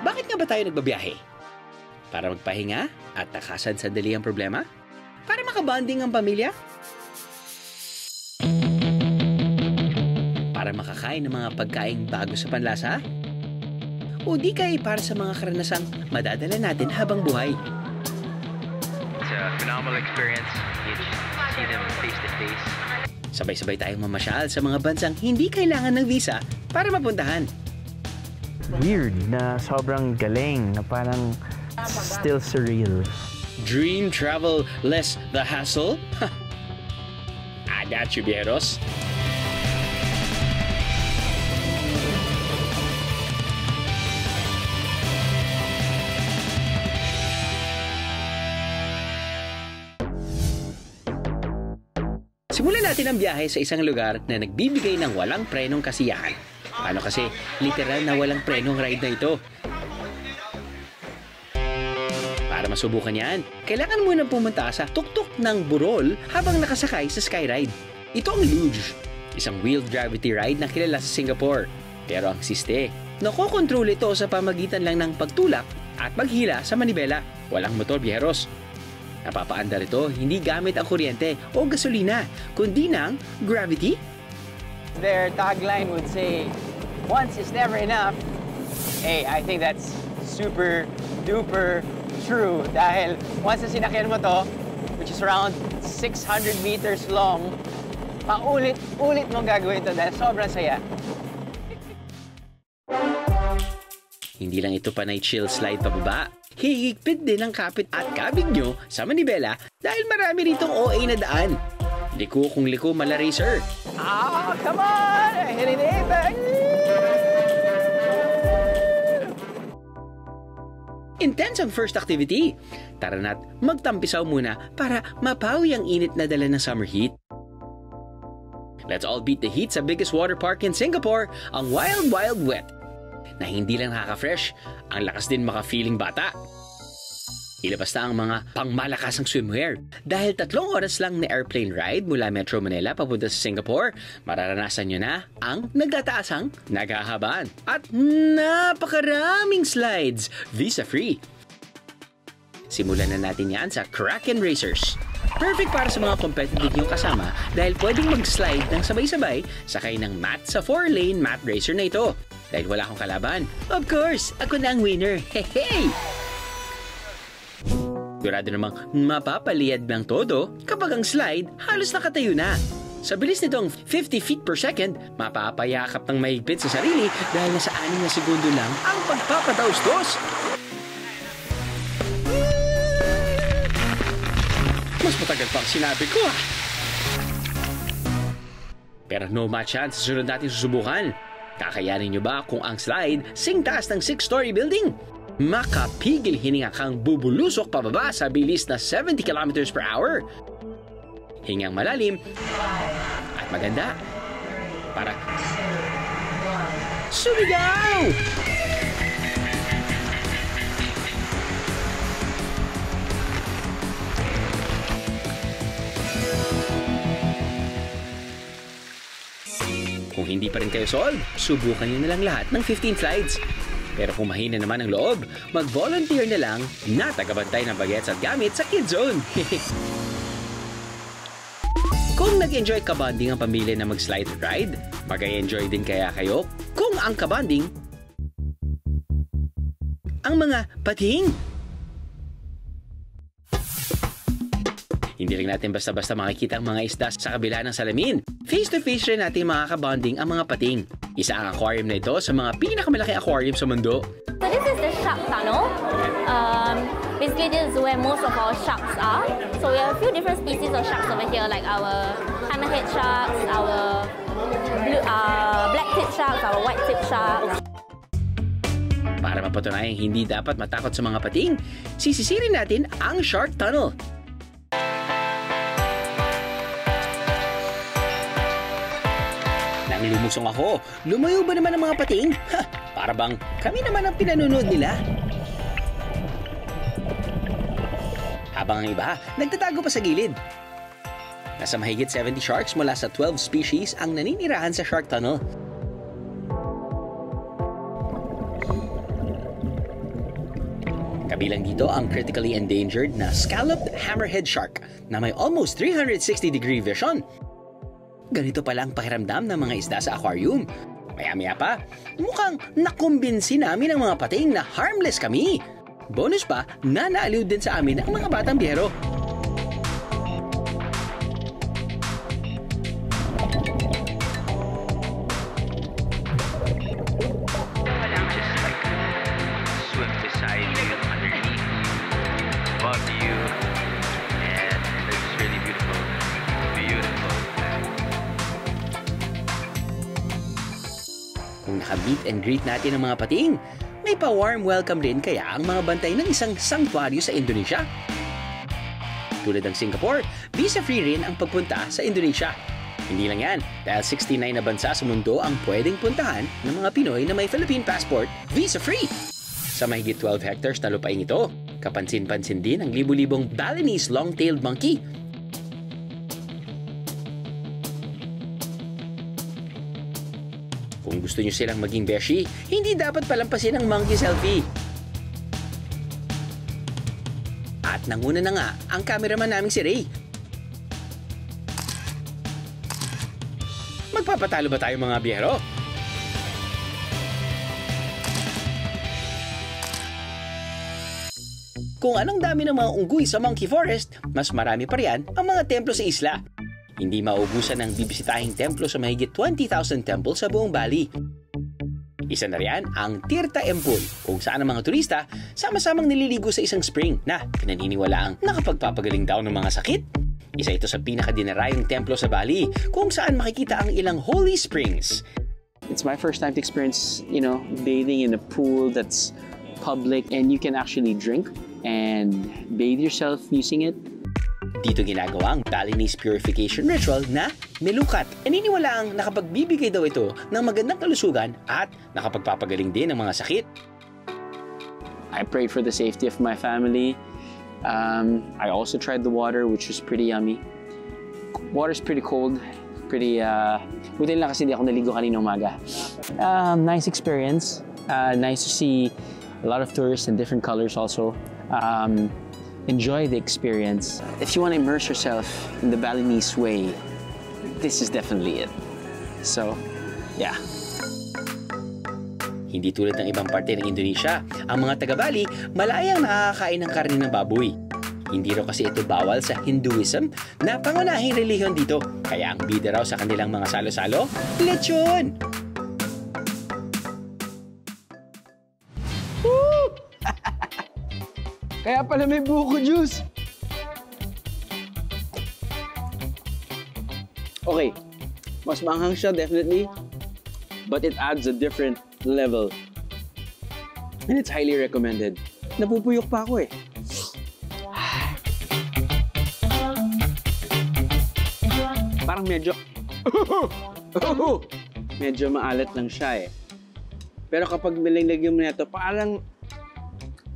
Bakit nga ba tayo nagbabiyahe? Para magpahinga at takasan sandali ang problema? Para makabanding ang pamilya? Para makakain ng mga pagkaing bago sa panlasa? O di kaya para sa mga karanasang madadala natin habang buhay? It's a phenomenal experience. You see them face to face. Sabay-sabay tayong mamasyal sa mga bansang hindi kailangan ng visa para mapuntahan. Weird na sobrang galing na parang still surreal. Dream travel less the hassle? I got you, Bieros. Simulan natin ang biyahe sa isang lugar na nagbibigay ng walang prenong kasiyahan. Paano kasi literal na walang prenong ride na ito? Para masubukan yan, kailangan mo nang pumunta sa tuktok ng burol habang nakasakay sa Skyride. Ito ang Luge, isang wheeled gravity ride na kilala sa Singapore. Pero ang siste, nakokontrol ito sa pamagitan lang ng pagtulak at paghila sa manibela. Walang motor, bieros. Napapaandar ito hindi gamit ang kuryente o gasolina, kundi ng gravity. Their tagline would say, "Once is never enough." Hey, I think that's super duper true dahil once na sinakyan mo to, which is around 600 meters long, paulit-ulit mong gagawin to dahil sobrang saya. Hindi lang ito panay chill slide pababa. Hihigpit din ang kapit at kabig nyo sa manibela dahil marami ritong OA na daan. Liko kung liko mala racer. Ah, come on! Hilinita! Intense ang first activity. Tara na't magtampisaw muna para mapawi ang init na dala ng summer heat. Let's all beat the heat sa biggest water park in Singapore, ang Wild Wild Wet. Na hindi lang nakaka-fresh, ang lakas din maka-feeling bata. Ilabas na ang mga pangmalakasang swimwear. Dahil 3 oras lang na airplane ride mula Metro Manila papunta sa Singapore, mararanasan nyo na ang nagtataasang, naghahabaan, at napakaraming slides, visa-free. Simulan na natin yan sa Kraken Racers. Perfect para sa mga competitive yung kasama dahil pwedeng mag-slide ng sabay-sabay sakay ng mat sa 4-lane mat racer na ito. Dahil wala akong kalaban. Of course, ako na ang winner. Hey! Sigurado namang mapapaliyad ng todo kapag ang slide halos nakatayo na. Sa bilis nitong 50 feet per second, mapapayakap ng mahigpit sa sarili dahil nasa 6 na segundo lang ang pagpapadaos-dos. Mas matagal pa ang sinabi ko Pero no match yan sa sunod natin susubukan. Kakayanin nyo ba kung ang slide singtaas ng 6-story building? Makapigil hininga kang bubulusok pababa sa bilis na 70 kilometers per hour. Hingang malalim at maganda para sumigaw! Kung hindi pa rin kayo sold, subukan nyo na lang lahat ng 15 slides. Pero kung mahina naman ang loob, mag-volunteer na lang na tagabantay ng bagets at gamit sa Kids Zone. Kung nag-enjoy kabanding ang pamilya na mag-slide at ride, mag-enjoy din kaya kayo kung ang kabanding ang mga pating. Hindi rin natin basta-basta makikita ang mga isda sa kabila ng salamin. Face-to-face rin natin makakabonding ang mga pating. Isa ang aquarium na ito sa mga pinakamalaki aquarium sa mundo. So this is the shark tunnel. Basically this is where most of our sharks are. So we have a few different species of sharks over here, like our hammerhead sharks, our black-tip sharks, our white-tip sharks. Para mapatunayang hindi dapat matakot sa mga pating, sisisirin natin ang shark tunnel. Nang lumusong ako, lumayo ba naman ang mga pating? Para bang kami naman ang pinanonood nila? Habang ang iba, nagtatago pa sa gilid. Nasa mahigit 70 sharks mula sa 12 species ang naninirahan sa shark tunnel. Kabilang dito ang critically endangered na scalloped hammerhead shark na may almost 360-degree vision. Ganito pala ang pakiramdam ng mga isda sa aquarium. Maya-maya pa, mukhang nakumbinsi namin ang mga pating na harmless kami. Bonus pa, naaliw din sa amin ang mga batang biyero. Swim beside you, underneath you, above you, and it's really beautiful. Beautiful. Kung naka-meet and greet natin ang mga pating, may pa-warm welcome din kaya ang mga bantay ng isang sanctuaryo sa Indonesia. Tulad ng Singapore, visa-free rin ang pagpunta sa Indonesia. Hindi lang yan, dahil 69 na bansa sa mundo ang pwedeng puntahan ng mga Pinoy na may Philippine passport visa-free. Sa mahigit 12 hectares na lupain ito, kapansin-pansin din ang libu-libong Balinese long-tailed monkey. Kung gusto nyo silang maging beshi, hindi dapat palampasin ang monkey selfie. At nanguna na nga ang cameraman naming si Ray. Magpapatalo ba tayo mga biyero? Kung anong dami ng mga unggoy sa Monkey Forest, mas marami pa riyan ang mga templo sa isla. Hindi maubusan ng bibisitahing templo sa mahigit 20,000 temple sa buong Bali. Isa na riyan ang Tirta Empul, kung saan ang mga turista sama-samang nililigo sa isang spring na pinaniniwalaang nakapagpapagaling daw ng mga sakit. Isa ito sa pinakadinarayong templo sa Bali, kung saan makikita ang ilang holy springs. It's my first time to experience, bathing in a pool that's public and you can actually drink and bathe yourself using it. Dito ginagawa ang Balinese purification ritual na melukat. Naniniwalaang nakapagbibigay daw ito ng magandang kalusugan at nakapagpapagaling din ng mga sakit. I prayed for the safety of my family. I also tried the water, which was pretty yummy. Water's pretty cold. Buti lang kasi hindi ako naligo kanina umaga. Nice experience. Nice to see a lot of tourists in different colors also. Enjoy the experience. If you want to immerse yourself in the Balinese way, this is definitely it. So, yeah. Hindi tulad ng ibang parte ng Indonesia, ang mga taga-Bali malayang nakakain ng karne ng baboy. Hindi raw kasi ito bawal sa Hinduism na pangunahing relihiyon dito. Kaya ang bida raw sa kanilang mga salo-salo, lechon! Kaya pala may buko juice. Okay, mas maanghang siya definitely, but it adds a different level. And it's highly recommended. Napupuyok pa ako eh. Parang medyo maalat lang siya eh. Pero kapag nilagyan mo nito, parang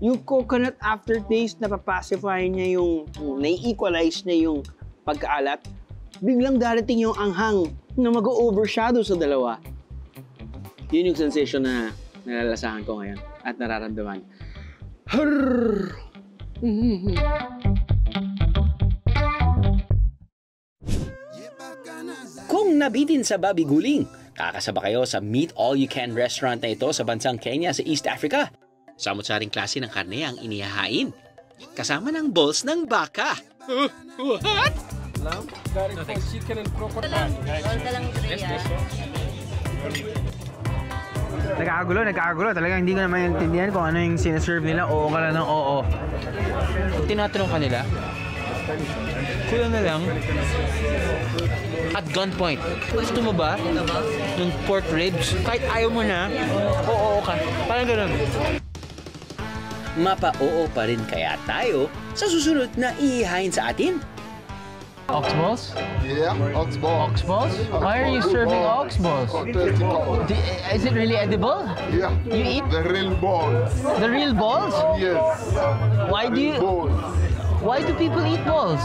yung coconut aftertaste na papacify niya nai-equalize niya yung pagkaalat, biglang darating yung anghang na mag-overshadow sa dalawa. Yun yung sensation na nalalasahan ko ngayon at nararamdaman. Kung nabitin sa babi guling, kakasaba kayo sa Meat All You Can restaurant na ito sa bansang Kenya sa East Africa. Samot-saring klase ng karne ang inihahain. Kasama ng balls ng baka. What? Chicken and crocodile. Nagkakagulo. Talagang hindi ko na maintindihan kung ano yung sinaserve nila. Oo ka lang ng oo. Tinatanong ka nila, kulang na lang, at gunpoint. Gusto mo ba ng pork ribs? Kahit ayaw mo na, oo ka. Parang ganun. Mapa-oo pa rin kaya tayo sa susunod na ihihain sa atin. Ox balls? Yeah, ox balls. Ox balls? Why are you serving ox balls? Is it really edible? Yeah. You eat the real balls. the real balls? Yes. Why do you? Balls. Why do people eat balls?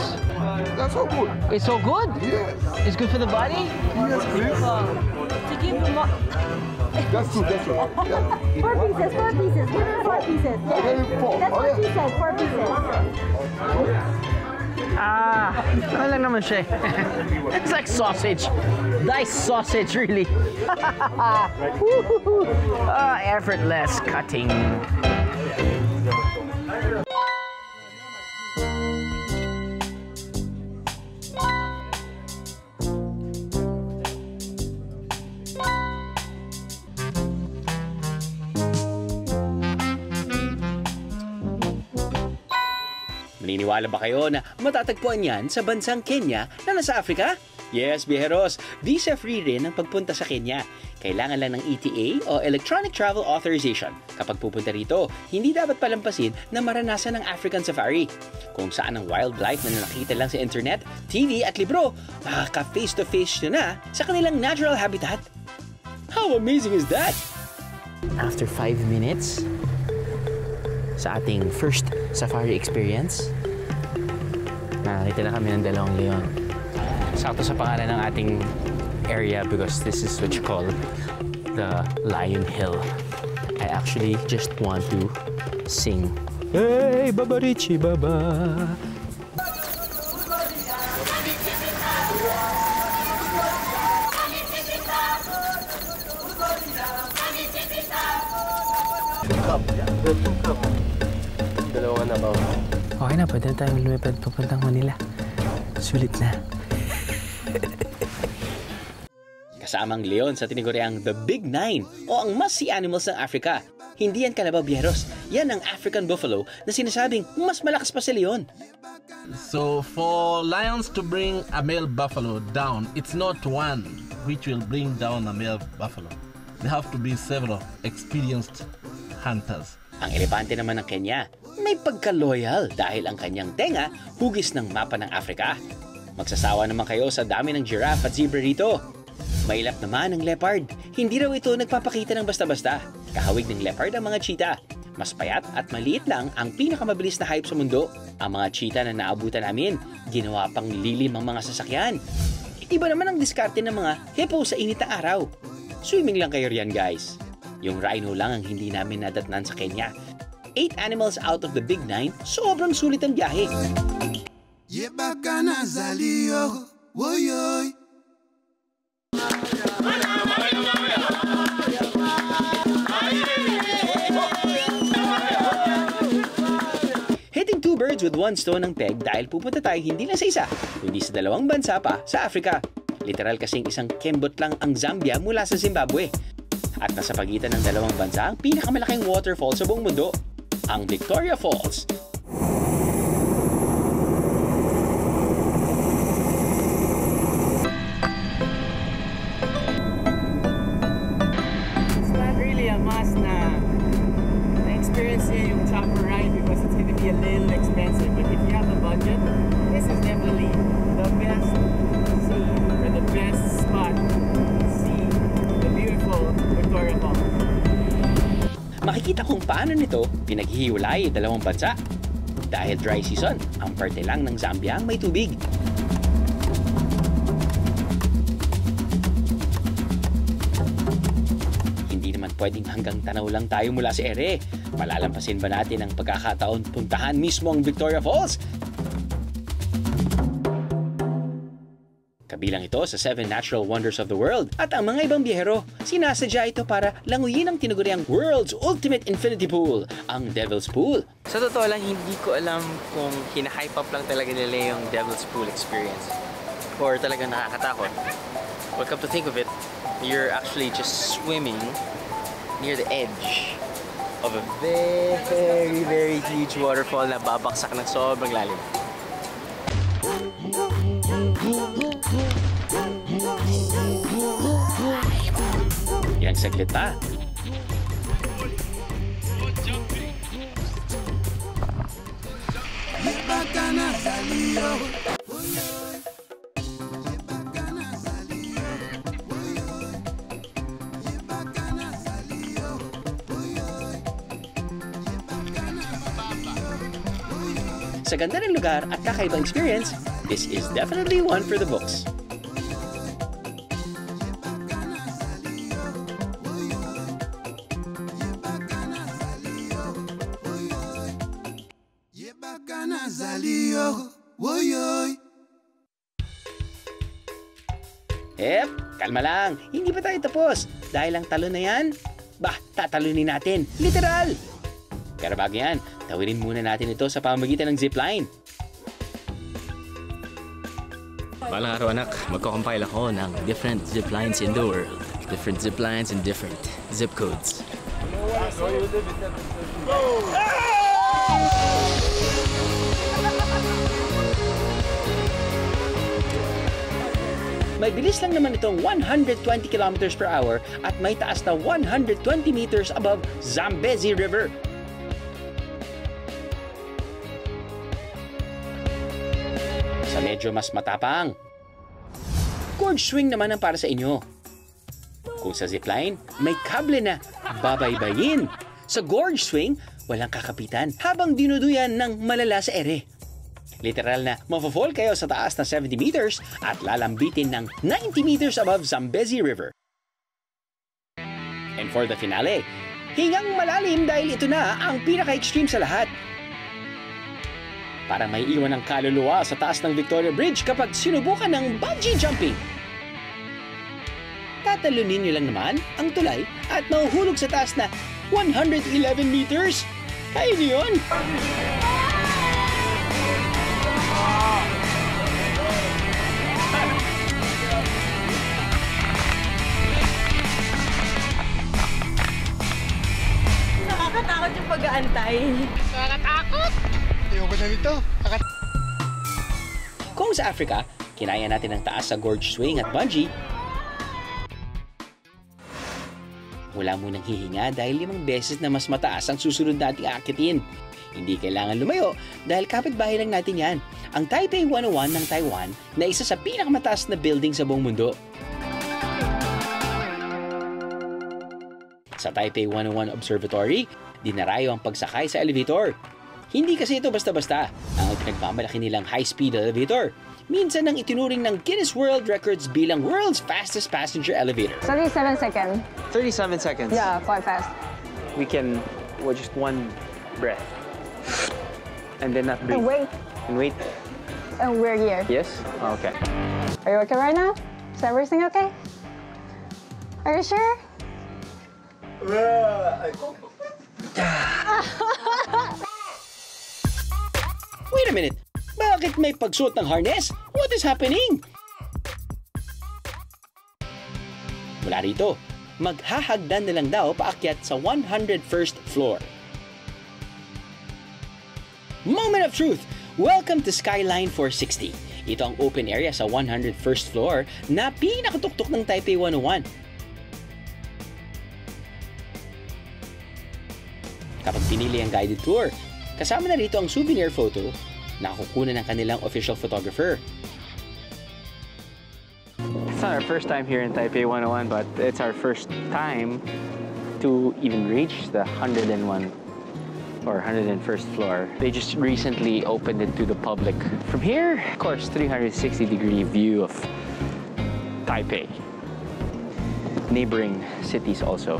That's so good. It's so good. Yes. It's good for the body. Yes, please. give you more. Just two. Yeah. 4 pieces. Give him 4 pieces. I gave him 4. That's what Okay. he said, 4 pieces. Ano lang naman siya. It's like sausage. Diced sausage, really. Effortless cutting. Naniniwala ba kayo na matatagpuan yan sa bansang Kenya na nasa Africa? Yes, biheros, visa-free rin ang pagpunta sa Kenya. Kailangan lang ng ETA o Electronic Travel Authorization. Kapag pupunta rito, hindi dapat palampasin na maranasan ng African Safari. Kung saan ang wildlife na nakita lang sa internet, TV at libro, makaka-face-to-face nyo na sa kanilang natural habitat. How amazing is that? After 5 minutes, sa ating first safari experience, nakakita na kami ng dalawang leon. Sakto sa pangalan ng ating area because this is what you call the Lion Hill. I actually just want to sing. Hey, Baba Richie Baba. Dalawa na ba? Okay na, pwede na tayong lumipad papuntang Manila. Sulit na. Kasamang leon sa tiniguriang The Big Nine o ang must-see animals ng Africa. Hindi yan kalabaw, biyeros. Yan ang African buffalo na sinasabing mas malakas pa sa leon. So for lions to bring a male buffalo down, it's not one which will bring down a male buffalo. There have to be several experienced hunters. Ang elepante naman ng Kenya, may pagka-loyal dahil ang kanyang tenga hugis ng mapa ng Africa. Magsasawa naman kayo sa dami ng giraffe at zebra rito. Mailap naman ang leopard. Hindi raw ito nagpapakita ng basta-basta. Kahawig ng leopard ang mga cheetah. Mas payat at maliit lang ang pinakamabilis na hayop sa mundo. Ang mga cheetah na naabutan namin, ginawa pang lilim ang mga sasakyan. Iba naman ang diskarte ng mga hippo sa init ng araw. Swimming lang kayo riyan, guys. Yung rhino lang ang hindi namin nadatnan sa Kenya. 8 animals out of the Big Nine, sobrang sulit ang biyahe. Hitting 2 birds with 1 stone ang peg dahil pupunta tayo hindi lang sa isa, kundi sa 2 bansa pa sa Africa. Literal kasing isang kembot lang ang Zambia mula sa Zimbabwe. At nasa pagitan ng 2 bansa ang pinakamalaking waterfall sa buong mundo, ang Victoria Falls. It's not really a must na experience yung chopper ride because it's going to be a little expensive. But if you have a budget, this is definitely the best scene or the best spot to see the beautiful Victoria Falls. Makikita kung paano nito pinaghihiwalay 2 bansa. Dahil dry season, ang parte lang ng Zambia ang may tubig. Hindi naman pwedeng hanggang tanaw lang tayo mula sa ere. Malalampasin ba natin ang pagkakataon puntahan mismo ang Victoria Falls? Kabilang ito sa 7 natural wonders of the world at ang mga ibang biyahero, sinasadya ito para languyin ang tinaguriang World's Ultimate Infinity Pool, ang Devil's Pool. Sa totoo lang, hindi ko alam kung hina-hype up lang talaga nila yung Devil's Pool experience or talagang nakakatakot. But come to think of it, you're actually just swimming near the edge of a very, very huge waterfall na babaksak ng sobrang lalim. Yang saglit pa. Sa ganda ng lugar at kakaibang experience, this is definitely one for the books. Kalma lang. Hindi pa tayo tapos. Dahil ang talon na yan, tatalunin natin. Literal! Pero bago yan, tawirin muna natin ito sa pamamagitan ng zipline. Balang araw anak, magko-compile ako ng different ziplines in the world. Different ziplines and different zip codes. May bilis lang naman itong 120 kilometers per hour at may taas na 120 meters above Zambezi River. Sa medyo mas matapang, gorge swing naman ang para sa inyo. Kung sa zipline, may kable na babaybayin. Sa gorge swing, walang kakapitan habang dinuduyan ng malala sa ere. Literal na mafo-fall kayo sa taas na 70 meters at lalambitin ng 90 meters above Zambezi River. And for the finale, hingang malalim dahil ito na ang pinaka-extreme sa lahat. Para may iwan ng kaluluwa sa taas ng Victoria Bridge kapag sinubukan ng bungee jumping. Tatalunin nyo lang naman ang tulay at mahuhulog sa taas na 111 meters. Kaya niyo yun! Nakakatakot yung pag-aantay. Nakakatakot! Ayoko na nito. Kung sa Africa, kinaya natin ang taas sa gorge swing at bungee, wala munang hihinga dahil 5 beses na mas mataas ang susunod nating aakitin. Hindi kailangan lumayo dahil kapitbahay lang natin yan, ang Taipei 101 ng Taiwan na isa sa pinakamataas na building sa buong mundo. Sa Taipei 101 Observatory, dinarayo ang pagsakay sa elevator. Hindi kasi ito basta-basta ang pinagmamalaki nilang high-speed elevator. Minsan nang itinuring ng Guinness World Records bilang world's fastest passenger elevator. 37 seconds. 37 seconds. Yeah, quite fast. We can, just one breath. And then not breathe. And wait. And wait. And we're here. Yes? Okay. Are you okay right now? Is everything okay? Are you sure? Wait a minute! Bakit may pagsuot ng harness? What is happening? Mula rito, maghahagdan na lang daw paakyat sa 101st floor. Moment of truth! Welcome to Skyline 460. Ito ang open area sa 101st floor na pinakatuktok ng Taipei 101. Kapag pinili ang guided tour, kasama na rito ang souvenir photo na kukunan ng kanilang official photographer. It's not our first time here in Taipei 101, but it's our first time to even reach the 101 or 101st floor. They just recently opened it to the public. From here, of course, 360-degree view of Taipei. Neighboring cities also,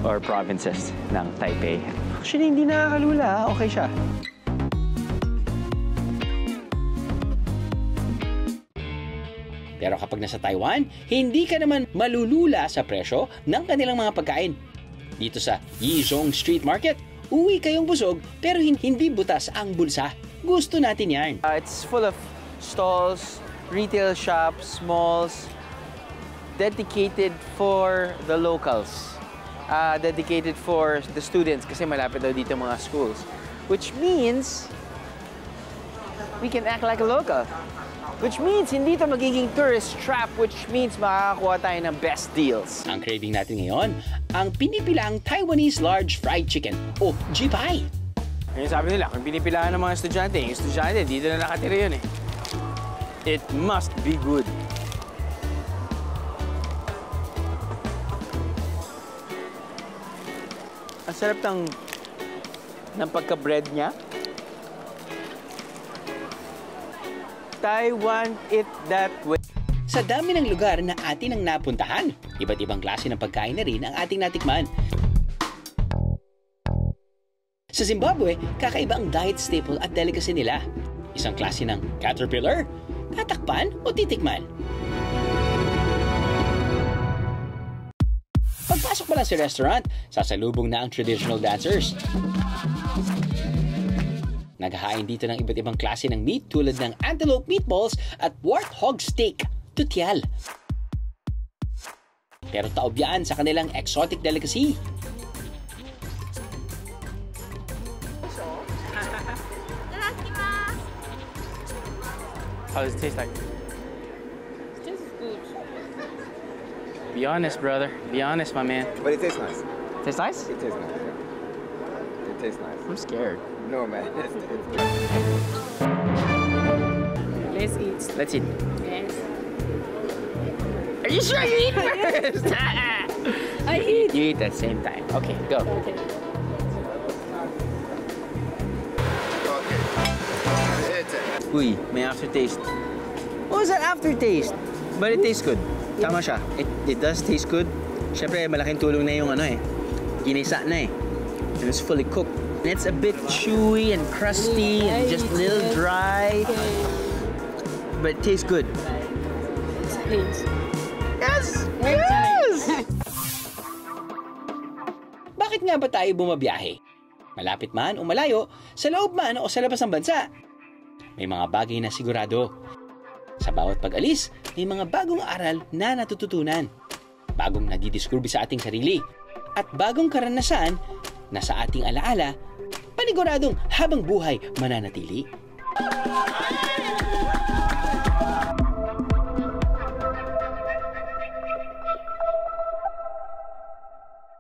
or provinces ng Taipei. Actually, hindi nakakalula. Okay siya. Pero kapag nasa Taiwan, hindi ka naman malulula sa presyo ng kanilang mga pagkain. Dito sa Yizhong Street Market, uwi kayong busog pero hindi butas ang bulsa. Gusto natin yan. It's full of stalls, retail shops, malls, dedicated for the locals. Dedicated for the students kasi malapit daw dito mga schools. Which means, we can act like a local. Which means, hindi ito magiging tourist trap, which means makakakuha tayo ng best deals. Ang craving natin ngayon, ang pinipilaang Taiwanese large fried chicken o Ji-Pai. Ngayon sabi nila, kung pinipilahan ng mga estudyante, yung estudyante, dito na nakatira yun eh. It must be good. Ang sarap ng pagka-bread niya. I want it that way. Sa dami ng lugar na atin ang napuntahan, iba't ibang klase ng pagkain na rin ang ating natikman. Sa Zimbabwe, kakaiba ang diet staple at delicacy nila. Isang klase ng caterpillar, tatakpan o titikman. Pagpasok pa lang sa restaurant, sasalubong na ang traditional dancers. Naghahain dito ng iba't ibang klase ng meat tulad ng antelope meatballs at warthog steak, tutial. Pero taob yan sa kanilang exotic delicacy. How does it taste like? It's just good. Be honest, brother. Be honest, my man. But it tastes nice. Tastes nice? It tastes nice. Yeah. It tastes nice. I'm scared. No, man. Let's eat. Let's eat. Yes. Are you sure you eat first? I eat. You eat at the same time. Okay, go. Okay. Uy, may aftertaste. What was that aftertaste? But it tastes good. Tama siya. It does taste good. Siyempre, malaking tulong na yung ginisa na eh. And it's fully cooked. And it's a bit chewy and crusty and just a little dry. But it tastes good. Please. Yes! Yes! Bakit nga ba tayo bumabiyahe? Malapit man o malayo, sa loob man o sa labas ng bansa. May mga bagay na sigurado. Sa bawat pag-alis, may mga bagong aral na natututunan. Bagong nadidiscover sa ating sarili. At bagong karanasan na sa ating alaala, paniguradong habang buhay mananatili.